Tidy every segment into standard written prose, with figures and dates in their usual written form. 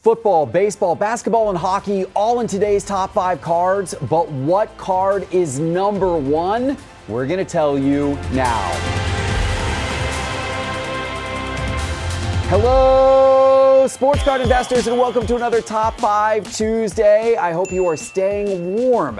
Football, baseball, basketball, and hockey all in today's top 5 cards. But what card is number 1? We're going to tell you now. Hello, sports card investors, and welcome to another Top 5 Tuesday. I hope you are staying warm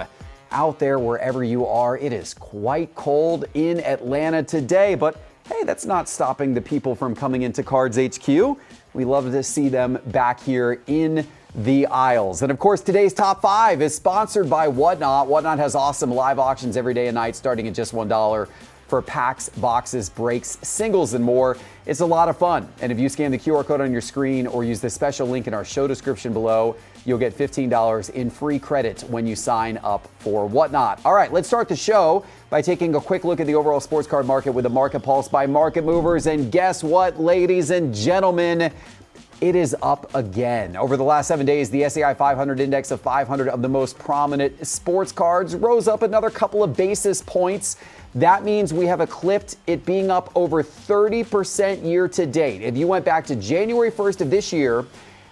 out there wherever you are. It is quite cold in Atlanta today, but hey, that's not stopping the people from coming into Cards HQ. We love to see them back here in the aisles. And of course, today's Top 5 is sponsored by Whatnot. Whatnot has awesome live auctions every day and night starting at just $1 for packs, boxes, breaks, singles, and more. It's a lot of fun. And if you scan the QR code on your screen or use the special link in our show description below, you'll get $15 in free credit when you sign up for Whatnot. All right, let's start the show by taking a quick look at the overall sports card market with a market pulse by Market Movers. And guess what, ladies and gentlemen? It is up again. Over the last 7 days, the SEI 500 index of 500 of the most prominent sports cards rose up another couple of basis points. That means we have eclipsed it being up over 30% year to date. If you went back to January 1st of this year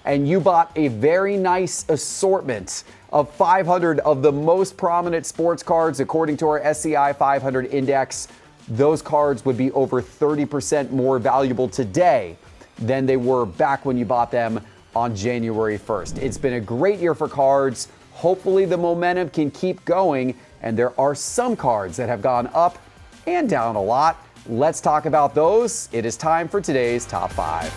and you bought a very nice assortment of 500 of the most prominent sports cards, according to our SEI 500 index, those cards would be over 30% more valuable today than they were back when you bought them on January 1st. It's been a great year for cards. Hopefully the momentum can keep going, and there are some cards that have gone up and down a lot. Let's talk about those. It is time for today's Top 5.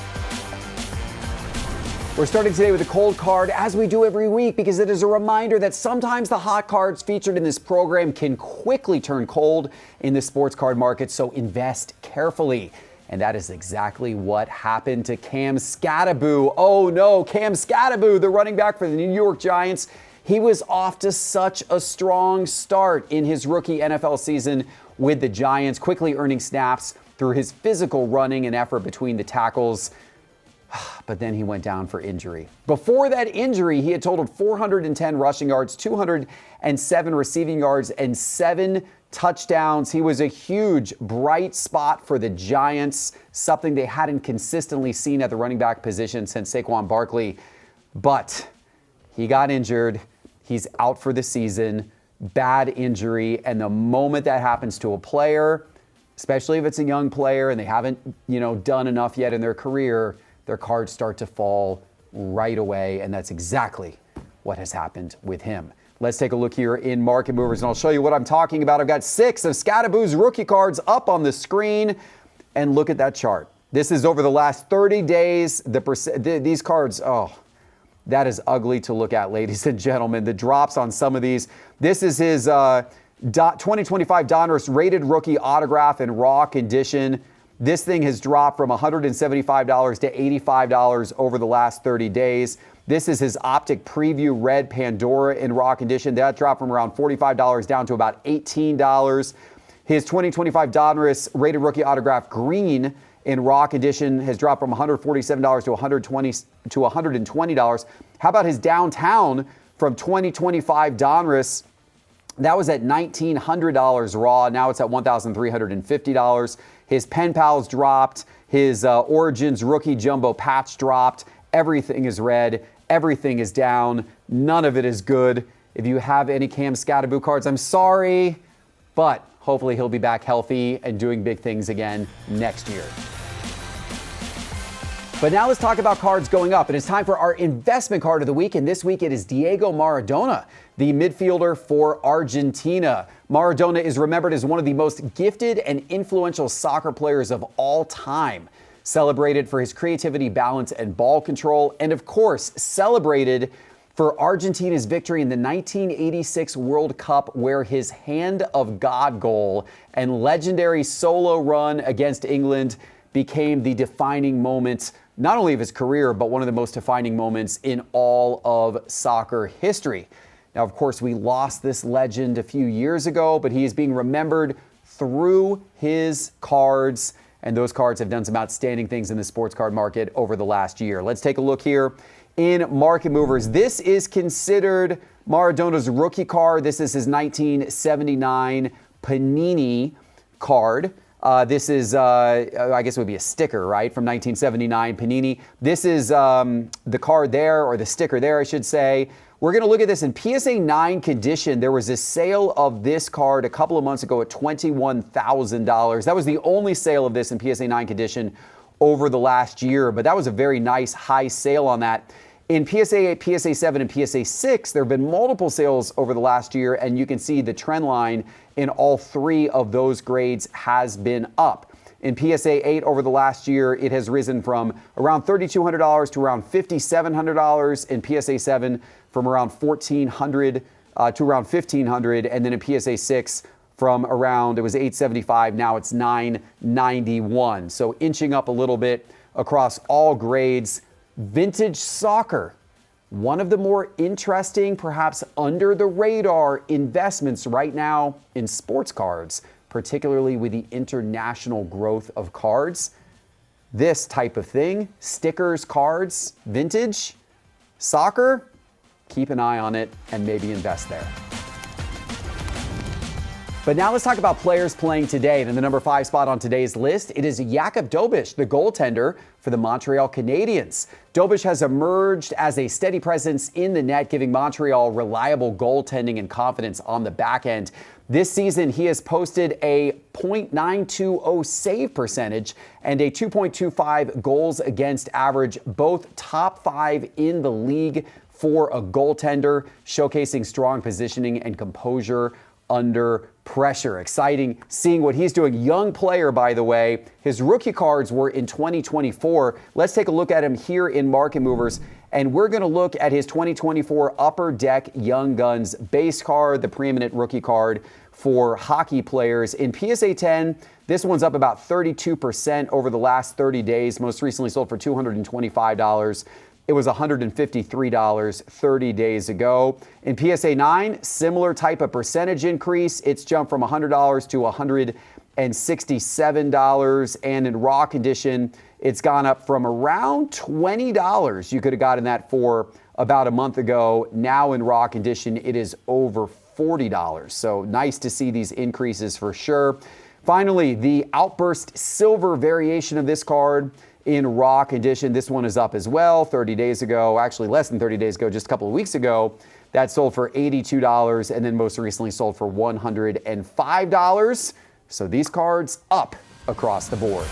We're starting today with a cold card, as we do every week, because it is a reminder that sometimes the hot cards featured in this program can quickly turn cold in the sports card market, so invest carefully. And that is exactly what happened to Cam Skattebo. Oh no, Cam Skattebo, the running back for the New York Giants. He was off to such a strong start in his rookie NFL season with the Giants, quickly earning snaps through his physical running and effort between the tackles. But then he went down for injury. Before that injury, he had totaled 410 rushing yards, 207 receiving yards, and 7 touchdowns. He was a huge, bright spot for the Giants, something they hadn't consistently seen at the running back position since Saquon Barkley. But he got injured. He's out for the season. Bad injury. And the moment that happens to a player, especially if it's a young player and they haven't, done enough yet in their career, their cards start to fall right away. And that's exactly what has happened with him. Let's take a look here in Market Movers, and I'll show you what I'm talking about. I've got 6 of Skattebo's rookie cards up on the screen, and look at that chart. This is over the last 30 days. These cards, that is ugly to look at, ladies and gentlemen. The drops on some of these. This is his 2025 Donruss rated rookie autograph in raw condition. This thing has dropped from $175 to $85 over the last 30 days. This is his Optic Preview Red Pandora in raw condition. That dropped from around $45 down to about $18. His 2025 Donruss rated rookie autograph green in raw condition has dropped from $147 to $120. How about his downtown from 2025 Donruss? That was at $1,900 raw. Now it's at $1,350. His Pen Pals dropped. His Origins rookie jumbo patch dropped. Everything is red. Everything is down. None of it is good. If you have any Cam Skattebo cards, I'm sorry, but hopefully he'll be back healthy and doing big things again next year. But now let's talk about cards going up. And it's time for our investment card of the week. And this week it is Diego Maradona, the midfielder for Argentina. Maradona is remembered as one of the most gifted and influential soccer players of all time. Celebrated for his creativity, balance, and ball control. And of course, celebrated for Argentina's victory in the 1986 World Cup, where his Hand of God goal and legendary solo run against England became the defining moment, not only of his career, but one of the most defining moments in all of soccer history. Now, of course, we lost this legend a few years ago, but he is being remembered through his cards. And those cards have done some outstanding things in the sports card market over the last year. Let's take a look here in Market Movers. This is considered Maradona's rookie card. This is his 1979 Panini card. This is, I guess it would be a sticker, right, from 1979 Panini. This is the card there, or the sticker there, I should say. We're going to look at this in PSA 9 condition. There was a sale of this card a couple of months ago at $21,000. That was the only sale of this in PSA 9 condition over the last year, but that was a very nice high sale on that. In PSA 8, PSA 7, and PSA 6, there have been multiple sales over the last year, and you can see the trend line in all three of those grades has been up. In PSA 8 over the last year, it has risen from around $3,200 to around $5,700. In PSA 7, from around $1,400 to around $1,500. And then in PSA 6, from around, it was $875, now it's $991. So inching up a little bit across all grades. Vintage soccer, one of the more interesting, perhaps under the radar investments right now in sports cards, particularly with the international growth of cards. This type of thing, stickers, cards, vintage, soccer, keep an eye on it and maybe invest there. But now let's talk about players playing today. And in the number 5 spot on today's list, it is Jakub Dobes, the goaltender for the Montreal Canadiens. Dobes has emerged as a steady presence in the net, giving Montreal reliable goaltending and confidence on the back end. This season, he has posted a .920 save percentage and a 2.25 goals against average, both top 5 in the league for a goaltender, showcasing strong positioning and composure under pressure. Exciting seeing what he's doing. Young player, by the way. His rookie cards were in 2024. Let's take a look at him here in Market Movers. And we're going to look at his 2024 Upper Deck Young Guns base card, the preeminent rookie card for hockey players. In PSA 10, this one's up about 32% over the last 30 days. Most recently sold for $225. It was $153 30 days ago. In PSA 9, similar type of percentage increase. It's jumped from $100 to $167. And in raw condition, it's gone up from around $20. You could have gotten that for about a month ago. Now in raw condition, it is over $40. So nice to see these increases for sure. Finally, the Outburst Silver variation of this card in raw condition. This one is up as well 30 days ago, actually less than 30 days ago, just a couple of weeks ago. That sold for $82 and then most recently sold for $105. So these cards up across the board.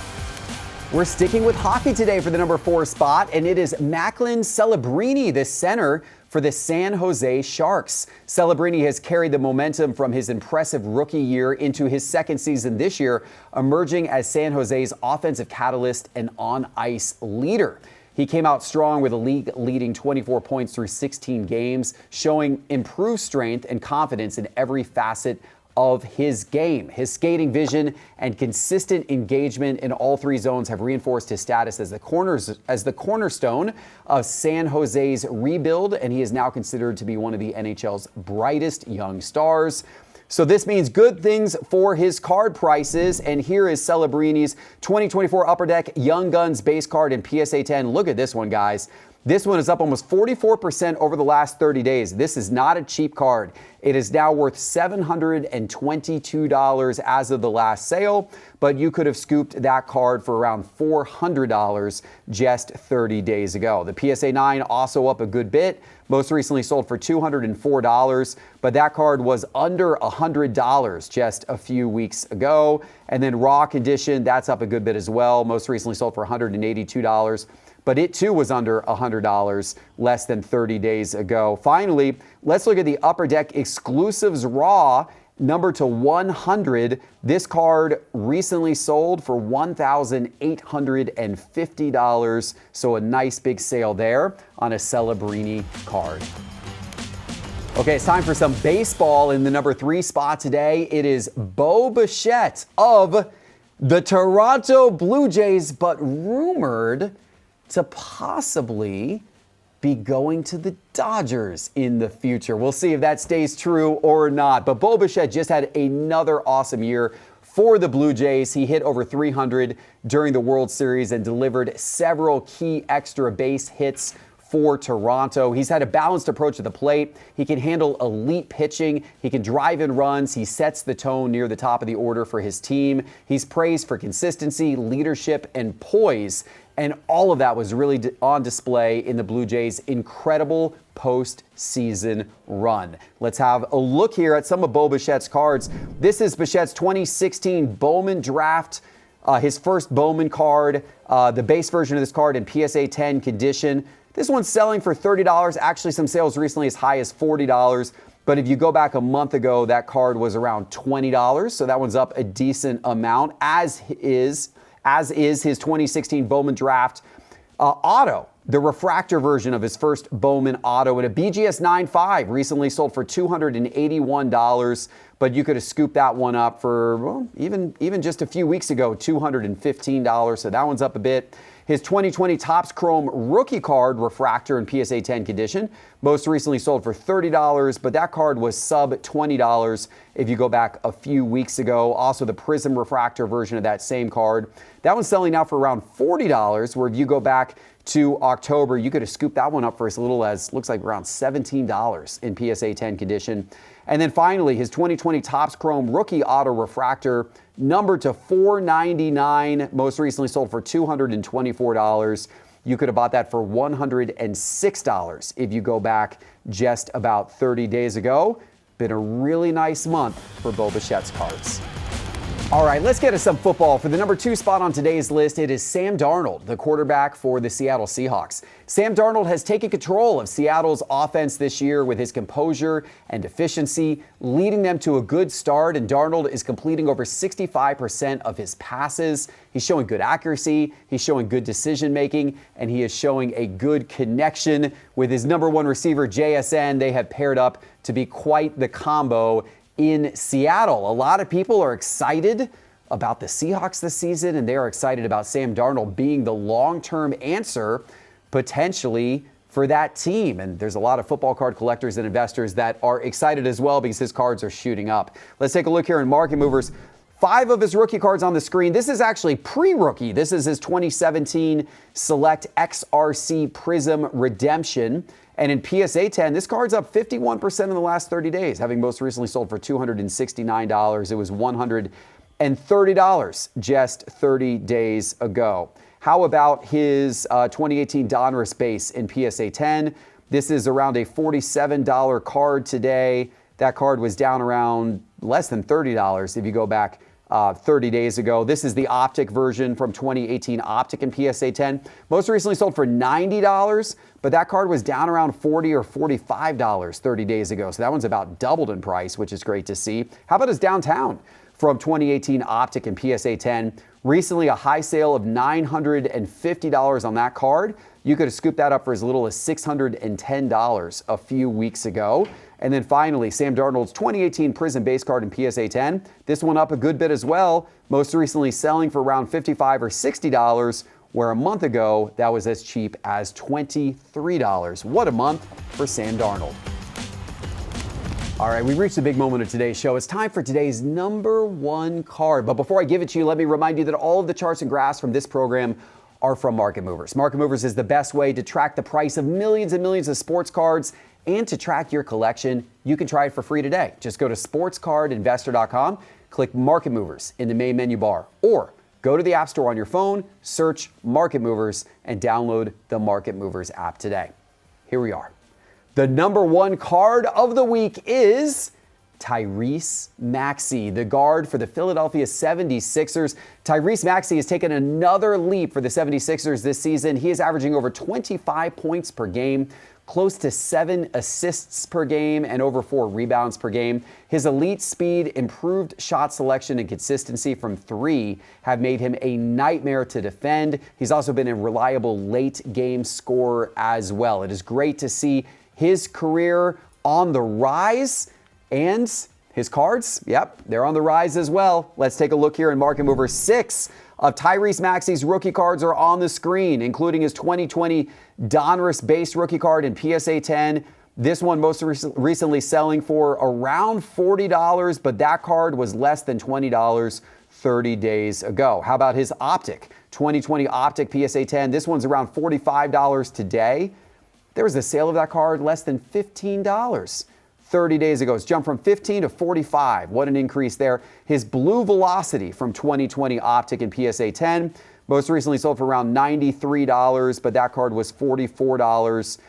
We're sticking with hockey today for the number 4 spot, and it is Macklin Celebrini, the center for the San Jose Sharks. Celebrini has carried the momentum from his impressive rookie year into his second season this year, emerging as San Jose's offensive catalyst and on-ice leader. He came out strong with a league-leading 24 points through 16 games, showing improved strength and confidence in every facet of his game. His skating vision and consistent engagement in all 3 zones have reinforced his status as the cornerstone of San Jose's rebuild, and he is now considered to be one of the NHL's brightest young stars. So this means good things for his card prices, and here is Celebrini's 2024 Upper Deck Young Guns base card in PSA 10. Look at this one, guys. This one is up almost 44% over the last 30 days. This is not a cheap card. It is now worth $722 as of the last sale, but you could have scooped that card for around $400 just 30 days ago. The PSA 9 also up a good bit. Most recently sold for $204, but that card was under $100 just a few weeks ago. And then raw condition, that's up a good bit as well. Most recently sold for $182. But it too was under $100 less than 30 days ago. Finally, let's look at the Upper Deck Exclusives Raw, number to 100. This card recently sold for $1,850. So a nice big sale there on a Celebrini card. Okay, it's time for some baseball in the number 3 spot today. It is Bichette of the Toronto Blue Jays, but rumored to possibly be going to the Dodgers in the future. We'll see if that stays true or not. But Bichette just had another awesome year for the Blue Jays. He hit over 300 during the World Series and delivered several key extra base hits for Toronto. He's had a balanced approach to the plate. He can handle elite pitching. He can drive in runs. He sets the tone near the top of the order for his team. He's praised for consistency, leadership, and poise. And all of that was really on display in the Blue Jays' incredible postseason run. Let's have a look here at some of Bo Bichette's cards. This is Bichette's 2016 Bowman draft, his first Bowman card, the base version of this card in PSA 10 condition. This one's selling for $30. Actually, some sales recently as high as $40. But if you go back a month ago, that card was around $20. So that one's up a decent amount, as is his 2016 Bowman draft auto, the refractor version of his first Bowman auto, and a BGS 9.5 recently sold for $281, but you could have scooped that one up for, well, even just a few weeks ago, $215, so that one's up a bit. His 2020 Topps Chrome rookie card, refractor in PSA 10 condition, most recently sold for $30, but that card was sub $20 if you go back a few weeks ago. Also, the Prism refractor version of that same card, that one's selling now for around $40, where if you go back to October, you could have scooped that one up for as little as, looks like around $17 in PSA 10 condition. And then finally, his 2020 Topps Chrome rookie auto refractor, numbered to $499, most recently sold for $224. You could have bought that for $106 if you go back just about 30 days ago. Been a really nice month for Bo Bichette's cards. All right, let's get to some football. For the number 2 spot on today's list, it is Sam Darnold, the quarterback for the Seattle Seahawks. Sam Darnold has taken control of Seattle's offense this year with his composure and efficiency, leading them to a good start, and Darnold is completing over 65% of his passes. He's showing good accuracy, he's showing good decision-making, and he is showing a good connection with his number 1 receiver, JSN. They have paired up to be quite the combo in Seattle. A lot of people are excited about the Seahawks this season, and they are excited about Sam Darnold being the long-term answer potentially for that team. And there's a lot of football card collectors and investors that are excited as well because his cards are shooting up. Let's take a look here in Market Movers. 5 of his rookie cards on the screen. This is actually pre-rookie. This is his 2017 Select XRC Prism Redemption. And in PSA 10, this card's up 51% in the last 30 days, having most recently sold for $269. It was $130 just 30 days ago. How about his 2018 Donruss base in PSA 10? This is around a $47 card today. That card was down around less than $30 if you go back 30 days ago. This is the Optic version from 2018 Optic in PSA 10. Most recently sold for $90, but that card was down around $40 or $45 30 days ago. So that one's about doubled in price, which is great to see. How about his Downtown from 2018 Optic and PSA 10? Recently, a high sale of $950 on that card. You could have scooped that up for as little as $610 a few weeks ago. And then finally, Sam Darnold's 2018 Prism base card in PSA 10. This one up a good bit as well. Most recently selling for around $55 or $60, where a month ago, that was as cheap as $23. What a month for Sam Darnold. All right, we've reached the big moment of today's show. It's time for today's number 1 card. But before I give it to you, let me remind you that all of the charts and graphs from this program are from Market Movers. Market Movers is the best way to track the price of millions and millions of sports cards and to track your collection. You can try it for free today. Just go to sportscardinvestor.com, click Market Movers in the main menu bar, or go to the App Store on your phone, search Market Movers, and download the Market Movers app today. Here we are. The number 1 card of the week is Tyrese Maxey, the guard for the Philadelphia 76ers. Tyrese Maxey has taken another leap for the 76ers this season. He is averaging over 25 points per game, close to 7 assists per game, and over 4 rebounds per game. His elite speed, improved shot selection, and consistency from 3 have made him a nightmare to defend. He's also been a reliable late game scorer as well. It is great to see his career on the rise, and his cards, yep, they're on the rise as well. Let's take a look here in Market Mover. 6 of Tyrese Maxey's rookie cards are on the screen, including his 2020 Donruss base rookie card in PSA 10. This one most recently selling for around $40, but that card was less than $20 30 days ago. How about his Optic? 2020 Optic PSA 10. This one's around $45 today. there was a sale of that card less than $15. 30 days ago, it's jumped from 15 to 45. What an increase there. His Blue Velocity from 2020 Optic and PSA 10 most recently sold for around $93, but that card was $44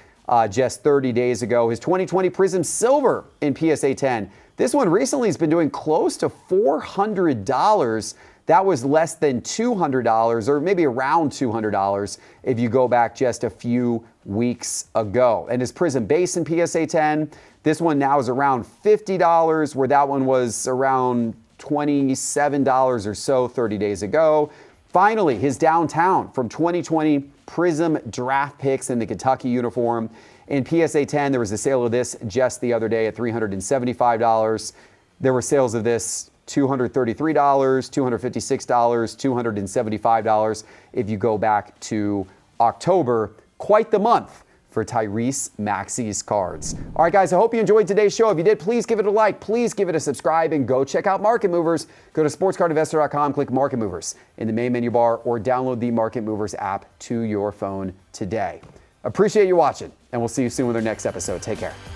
just 30 days ago. His 2020 Prism Silver in PSA 10. This one recently has been doing close to $400. That was less than $200, or maybe around $200 if you go back just a few weeks ago. And his Prism Base in PSA 10, this one now is around $50, where that one was around $27 or so 30 days ago. Finally, his Downtown from 2020 Prism Draft Picks in the Kentucky uniform. In PSA 10, there was a sale of this just the other day at $375. There were sales of this $233, $256, $275 if you go back to October. Quite the month for Tyrese Maxey's cards. All right, guys, I hope you enjoyed today's show. If you did, please give it a like, please give it a subscribe, and go check out Market Movers. Go to sportscardinvestor.com, click Market Movers in the main menu bar, or download the Market Movers app to your phone today. Appreciate you watching, and we'll see you soon with our next episode. Take care.